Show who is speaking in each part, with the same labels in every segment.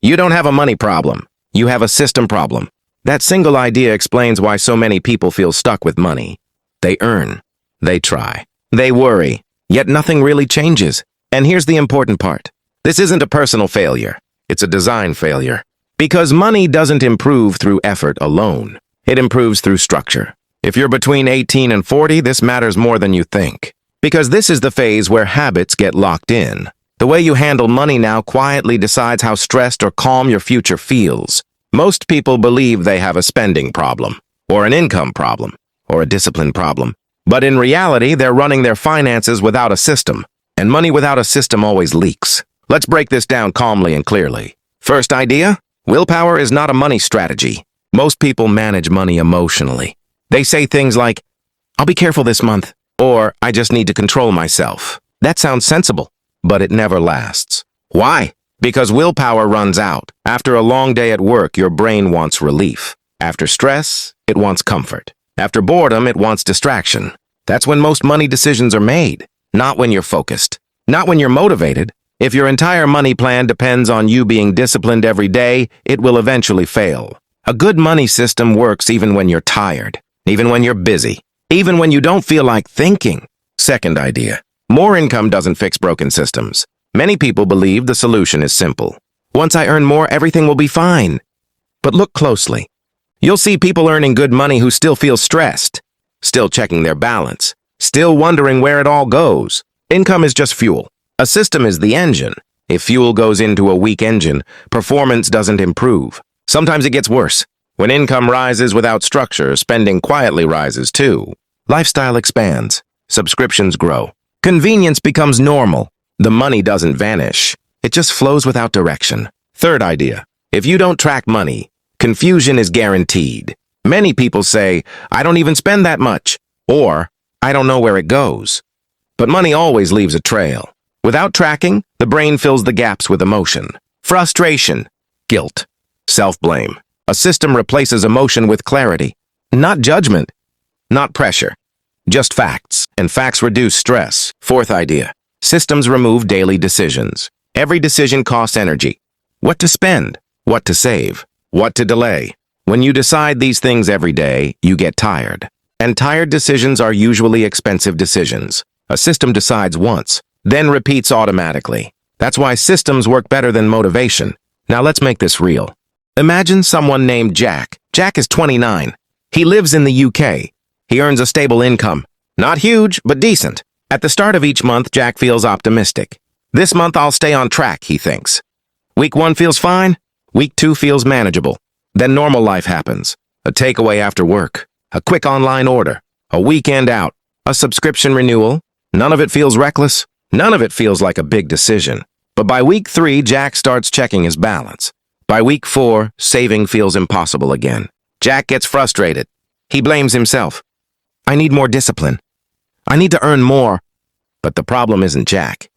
Speaker 1: You don't have a money problem. You have a system problem. That single idea explains why so many people feel stuck with money. They earn. They try. They worry. Yet nothing really changes. And here's the important part. This isn't a personal failure. It's a design failure. Because money doesn't improve through effort alone. It improves through structure. If you're between 18 and 40, this matters more than you think. Because this is the phase where habits get locked in. The way you handle money now quietly decides how stressed or calm your future feels. Most people believe they have a spending problem, or an income problem, or a discipline problem. But in reality, they're running their finances without a system. And money without a system always leaks. Let's break this down calmly and clearly. First idea, willpower is not a money strategy. Most people manage money emotionally. They say things like, I'll be careful this month, or I just need to control myself. That sounds sensible, but it never lasts. Why? Because willpower runs out. After a long day at work, your brain wants relief. After stress, it wants comfort. After boredom, it wants distraction. That's when most money decisions are made, not when you're focused, not when you're motivated. If your entire money plan depends on you being disciplined every day, it will eventually fail. A good money system works even when you're tired, even when you're busy, even when you don't feel like thinking. Second idea, more income doesn't fix broken systems. Many people believe the solution is simple. Once I earn more, everything will be fine. But look closely. You'll see people earning good money who still feel stressed, still checking their balance, still wondering where it all goes. Income is just fuel. A system is the engine. If fuel goes into a weak engine, performance doesn't improve. Sometimes it gets worse. When income rises without structure, spending quietly rises too. Lifestyle expands. Subscriptions grow. Convenience becomes normal. The money doesn't vanish. It just flows without direction. Third idea. If you don't track money, confusion is guaranteed. Many people say, I don't even spend that much, or I don't know where it goes. But money always leaves a trail. Without tracking, the brain fills the gaps with emotion, frustration, guilt, self-blame. A system replaces emotion with clarity, not judgment, not pressure, just facts, and facts reduce stress. Fourth idea, systems remove daily decisions. Every decision costs energy. What to spend, what to save, what to delay. When you decide these things every day, you get tired. And tired decisions are usually expensive decisions. A system decides once, then repeats automatically. That's why systems work better than motivation. Now let's make this real. Imagine someone named Jack. Jack is 29. He lives in the UK. He earns a stable income. Not huge, but decent. At the start of each month, Jack feels optimistic. This month I'll stay on track, he thinks. Week 1 feels fine. Week 2 feels manageable. Then normal life happens. A takeaway after work. A quick online order. A weekend out. A subscription renewal. None of it feels reckless. None of it feels like a big decision. But by week 3, Jack starts checking his balance. By week 4, saving feels impossible again. Jack gets frustrated. He blames himself. I need more discipline. I need to earn more. But the problem isn't Jack.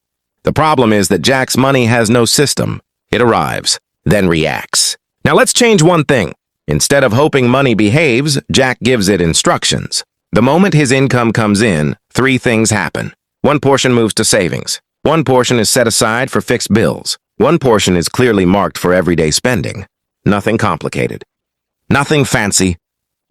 Speaker 1: The problem is that Jack's money has no system. It arrives, then reacts. Now let's change one thing. Instead of hoping money behaves, Jack gives it instructions. The moment his income comes in, 3 things happen. One portion moves to savings. One portion is set aside for fixed bills. One portion is clearly marked for everyday spending. Nothing complicated. Nothing fancy.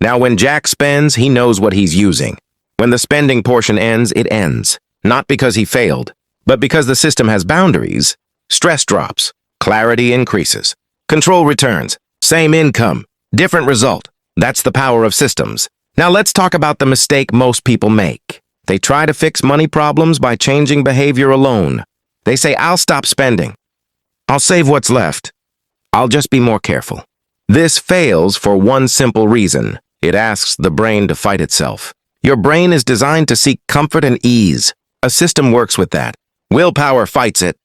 Speaker 1: Now when Jack spends, he knows what he's using. When the spending portion ends, it ends. Not because he failed, but because the system has boundaries. Stress drops. Clarity increases. Control returns. Same income. Different result. That's the power of systems. Now let's talk about the mistake most people make. They try to fix money problems by changing behavior alone. They say, I'll stop spending. I'll save what's left. I'll just be more careful. This fails for one simple reason. It asks the brain to fight itself. Your brain is designed to seek comfort and ease. A system works with that. Willpower fights it.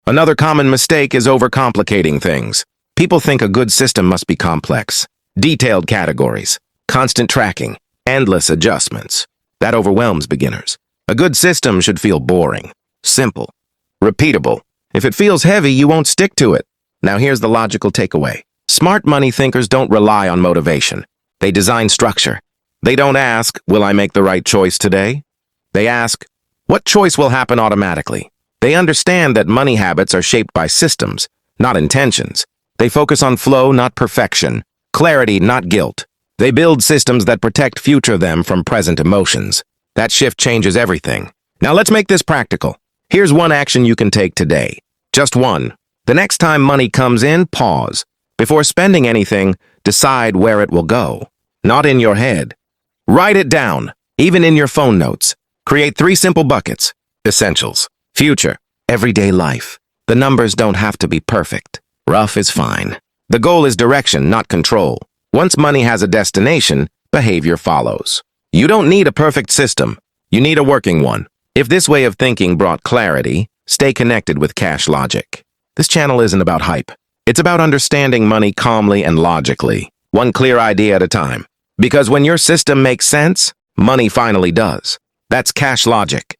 Speaker 1: Another common mistake is overcomplicating things. People think a good system must be complex. Detailed categories, constant tracking, endless adjustments. That overwhelms beginners. A good system should feel boring, simple, repeatable. If it feels heavy, you won't stick to it. Now here's the logical takeaway. Smart money thinkers don't rely on motivation. They design structure. They don't ask, will I make the right choice today? They ask, what choice will happen automatically? They understand that money habits are shaped by systems, not intentions. They focus on flow, not perfection. Clarity, not guilt. They build systems that protect future them from present emotions. That shift changes everything. Now let's make this practical. Here's one action you can take today. Just one. The next time money comes in, pause. Before spending anything, decide where it will go. Not in your head. Write it down, even in your phone notes. Create 3 simple buckets. Essentials. Future. Everyday life. The numbers don't have to be perfect. Rough is fine. The goal is direction, not control. Once money has a destination, behavior follows. You don't need a perfect system. You need a working one. If this way of thinking brought clarity, stay connected with cash logic. This channel isn't about hype. It's about understanding money calmly and logically, one clear idea at a time. Because when your system makes sense, money finally does. That's cash logic.